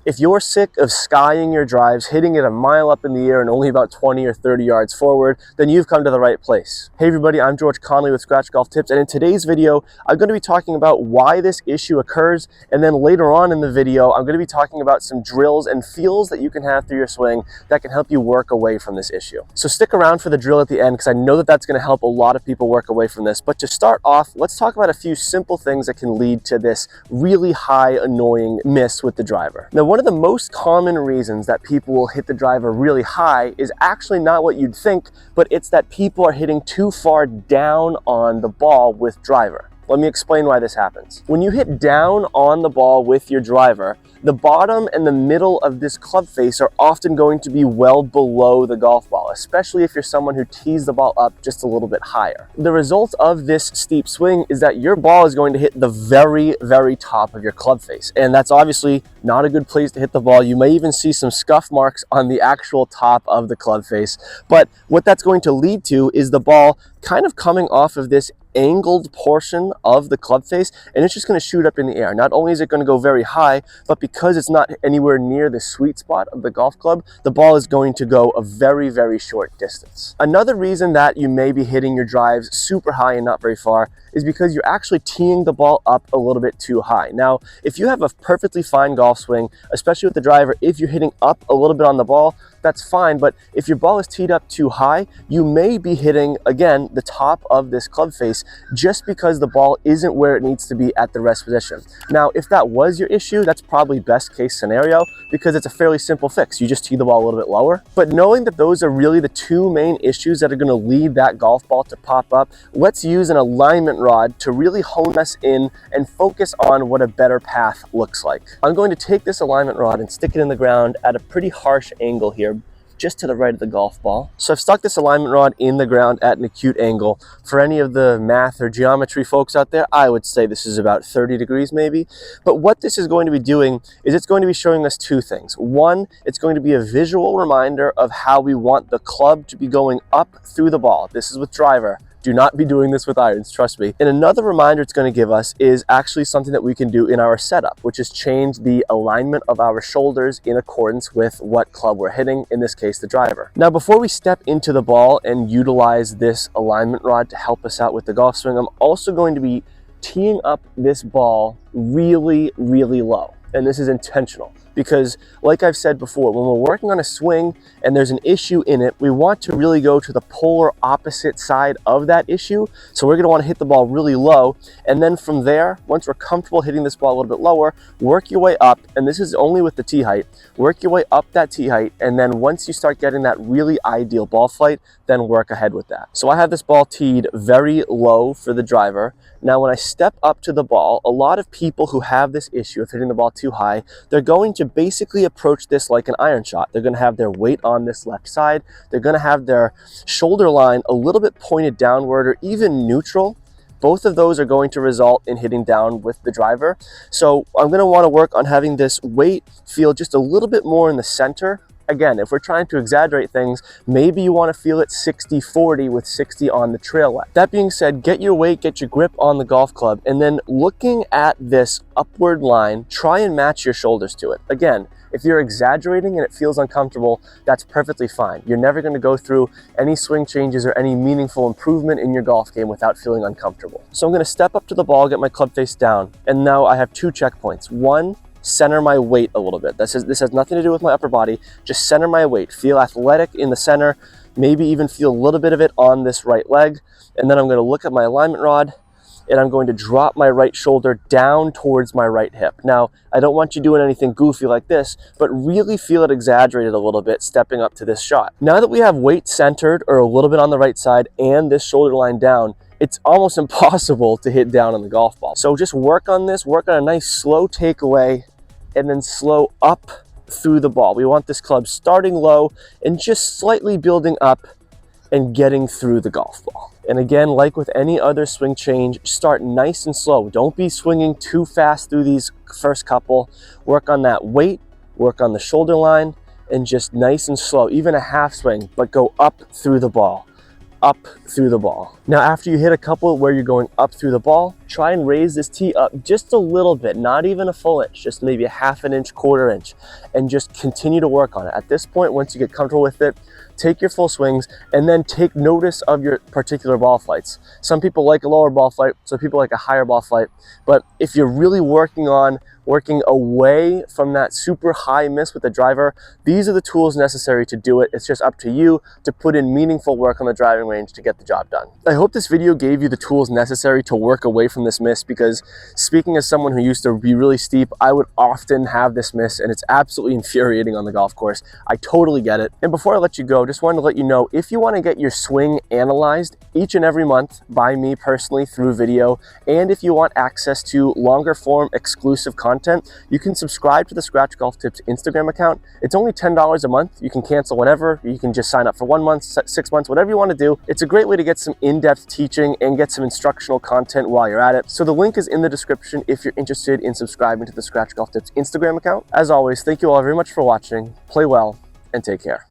If you're sick of skying your drives, hitting it a mile up in the air and only about 20 or 30 yards forward, then you've come to the right place. Hey everybody, I'm George Connolly with Scratch Golf Tips, and in today's video, I'm going to be talking about why this issue occurs, and then later on in the video, I'm going to be talking about some drills and feels that you can have through your swing that can help you work away from this issue. So stick around for the drill at the end, because I know that that's going to help a lot of people work away from this. But to start off, let's talk about a few simple things that can lead to this really high, annoying miss with the driver. Now, one of the most common reasons that people will hit the driver really high is actually not what you'd think, but it's that people are hitting too far down on the ball with driver. Let me explain why this happens. When you hit down on the ball with your driver, the bottom and the middle of this club face are often going to be well below the golf ball, especially if you're someone who tees the ball up just a little bit higher. The result of this steep swing is that your ball is going to hit the very, very top of your club face. And that's obviously not a good place to hit the ball. You may even see some scuff marks on the actual top of the club face. But what that's going to lead to is the ball kind of coming off of this angled portion of the club face, and it's just going to shoot up in the air. Not only is it going to go very high, but because it's not anywhere near the sweet spot of the golf club, the ball is going to go a very, very short distance. Another reason that you may be hitting your drives super high and not very far is because you're actually teeing the ball up a little bit too high. Now, if you have a perfectly fine golf swing, especially with the driver, if you're hitting up a little bit on the ball, that's fine. But if your ball is teed up too high, you may be hitting, again, the top of this club face just because the ball isn't where it needs to be at the rest position. Now, if that was your issue, that's probably best case scenario because it's a fairly simple fix. You just tee the ball a little bit lower. But knowing that those are really the two main issues that are going to lead that golf ball to pop up, let's use an alignment rod to really hone us in and focus on what a better path looks like. I'm going to take this alignment rod and stick it in the ground at a pretty harsh angle here, just to the right of the golf ball. So I've stuck this alignment rod in the ground at an acute angle. For any of the math or geometry folks out there, I would say this is about 30 degrees maybe. But what this is going to be doing is it's going to be showing us two things. One, it's going to be a visual reminder of how we want the club to be going up through the ball. This is with driver. Do not be doing this with irons, trust me. And another reminder it's going to give us is actually something that we can do in our setup, which is change the alignment of our shoulders in accordance with what club we're hitting, in this case, the driver. Now, before we step into the ball and utilize this alignment rod to help us out with the golf swing, I'm also going to be teeing up this ball really, really low. And this is intentional because, like I've said before, when we're working on a swing and there's an issue in it, we want to really go to the polar opposite side of that issue. So we're going to want to hit the ball really low. And then from there, once we're comfortable hitting this ball a little bit lower, work your way up. And this is only with the tee height. Work your way up that tee height. And then once you start getting that really ideal ball flight, then work ahead with that. So I have this ball teed very low for the driver. Now, when I step up to the ball, a lot of people who have this issue of hitting the ball too high, they're going to basically approach this like an iron shot. They're going to have their weight on this left side. They're going to have their shoulder line a little bit pointed downward or even neutral. Both of those are going to result in hitting down with the driver. So I'm going to want to work on having this weight feel just a little bit more in the center. Again, if we're trying to exaggerate things, maybe you want to feel it 60-40 with 60 on the trail leg. That being said, get your weight, get your grip on the golf club, and then looking at this upward line, try and match your shoulders to it. Again, if you're exaggerating and it feels uncomfortable, that's perfectly fine. You're never going to go through any swing changes or any meaningful improvement in your golf game without feeling uncomfortable. So I'm going to step up to the ball, get my club face down, and now I have two checkpoints. One, center my weight a little bit. This has nothing to do with my upper body. Just center my weight. Feel athletic in the center. Maybe even feel a little bit of it on this right leg. And then I'm going to look at my alignment rod and I'm going to drop my right shoulder down towards my right hip. Now, I don't want you doing anything goofy like this, but really feel it exaggerated a little bit stepping up to this shot. Now that we have weight centered or a little bit on the right side and this shoulder line down, it's almost impossible to hit down on the golf ball. So just work on this, work on a nice slow takeaway and then slow up through the ball. We want this club starting low and just slightly building up and getting through the golf ball. And again, like with any other swing change, start nice and slow. Don't be swinging too fast through these first couple. Work on that weight, work on the shoulder line, and just nice and slow, even a half swing, but go up through the ball. up through the ball. Now, after you hit a couple where you're going up through the ball, try and raise this tee up just a little bit, not even a full inch, just maybe a half an inch, quarter inch, and just continue to work on it. At this point, once you get comfortable with it, take your full swings and then take notice of your particular ball flights. Some people like a lower ball flight, some people like a higher ball flight, but if you're really working away from that super high miss with the driver, these are the tools necessary to do it. It's just up to you to put in meaningful work on the driving range to get the job done. I hope this video gave you the tools necessary to work away from this miss, because speaking as someone who used to be really steep, I would often have this miss and it's absolutely infuriating on the golf course. I totally get it. And before I let you go, just wanted to let you know, if you want to get your swing analyzed each and every month by me personally through video, and if you want access to longer form exclusive content, you can subscribe to the Scratch Golf Tips Instagram account. It's only $10 a month. You can cancel whenever. You can just sign up for 1 month, 6 months, whatever you want to do. It's a great way to get some in-depth teaching and get some instructional content while you're at it. So the link is in the description if you're interested in subscribing to the Scratch Golf Tips Instagram account. As always, thank you all very much for watching. Play well and take care.